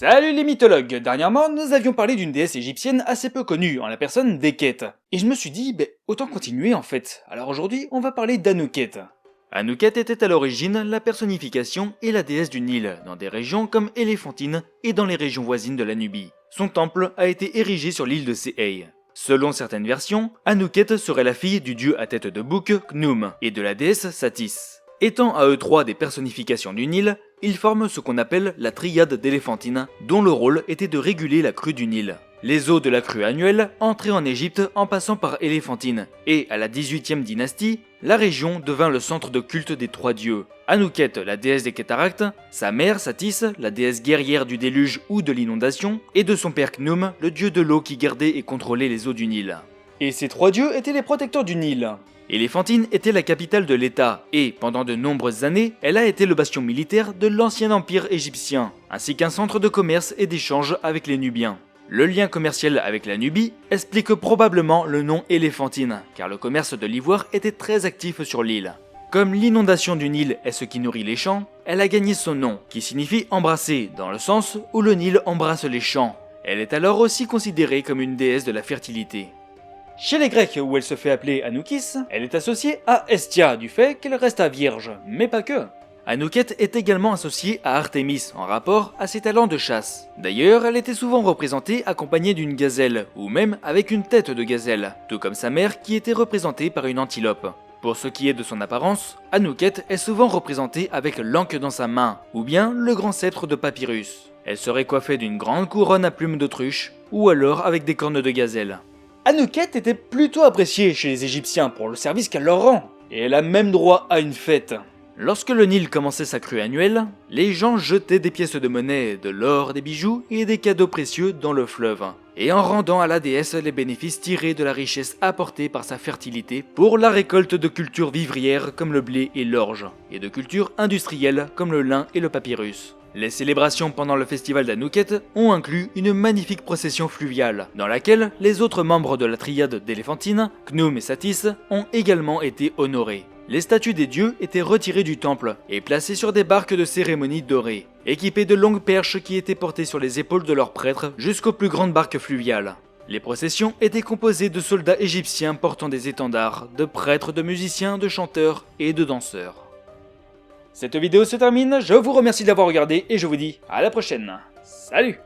Salut les mythologues. Dernièrement, nous avions parlé d'une déesse égyptienne assez peu connue, en la personne d'Eket. Et je me suis dit, autant continuer en fait. Alors aujourd'hui, on va parler d'Anouket. Anouket était à l'origine la personnification et la déesse du Nil, dans des régions comme Éléphantine et dans les régions voisines de la Nubie. Son temple a été érigé sur l'île de Séhei. Selon certaines versions, Anouket serait la fille du dieu à tête de bouc Khnum et de la déesse Satis. Étant à eux trois des personnifications du Nil, ils forment ce qu'on appelle la triade d'Éléphantine, dont le rôle était de réguler la crue du Nil. Les eaux de la crue annuelle entraient en Égypte en passant par Éléphantine, et à la 18e dynastie, la région devint le centre de culte des trois dieux. Anouket, la déesse des cataractes, sa mère Satis, la déesse guerrière du déluge ou de l'inondation, et de son père Khnum, le dieu de l'eau qui gardait et contrôlait les eaux du Nil. Et ces trois dieux étaient les protecteurs du Nil. Éléphantine était la capitale de l'État, et pendant de nombreuses années, elle a été le bastion militaire de l'ancien empire égyptien, ainsi qu'un centre de commerce et d'échange avec les Nubiens. Le lien commercial avec la Nubie explique probablement le nom Éléphantine, car le commerce de l'ivoire était très actif sur l'île. Comme l'inondation du Nil est ce qui nourrit les champs, elle a gagné son nom, qui signifie embrasser, dans le sens où le Nil embrasse les champs. Elle est alors aussi considérée comme une déesse de la fertilité. Chez les Grecs, où elle se fait appeler Anoukis, elle est associée à Hestia, du fait qu'elle resta vierge, mais pas que. Anouket est également associée à Artémis, en rapport à ses talents de chasse. D'ailleurs, elle était souvent représentée accompagnée d'une gazelle, ou même avec une tête de gazelle, tout comme sa mère qui était représentée par une antilope. Pour ce qui est de son apparence, Anouket est souvent représentée avec l'anque dans sa main, ou bien le grand sceptre de papyrus. Elle serait coiffée d'une grande couronne à plumes d'autruche, ou alors avec des cornes de gazelle. Anouket était plutôt appréciée chez les Égyptiens pour le service qu'elle leur rend, et elle a même droit à une fête. Lorsque le Nil commençait sa crue annuelle, les gens jetaient des pièces de monnaie, de l'or, des bijoux et des cadeaux précieux dans le fleuve, et en rendant à la déesse les bénéfices tirés de la richesse apportée par sa fertilité pour la récolte de cultures vivrières comme le blé et l'orge, et de cultures industrielles comme le lin et le papyrus. Les célébrations pendant le festival d'Anouket ont inclus une magnifique procession fluviale, dans laquelle les autres membres de la triade d'Éléphantine, Khnum et Satis, ont également été honorés. Les statues des dieux étaient retirées du temple et placées sur des barques de cérémonie dorées, équipées de longues perches qui étaient portées sur les épaules de leurs prêtres jusqu'aux plus grandes barques fluviales. Les processions étaient composées de soldats égyptiens portant des étendards, de prêtres, de musiciens, de chanteurs et de danseurs. Cette vidéo se termine, je vous remercie d'avoir regardé et je vous dis à la prochaine. Salut!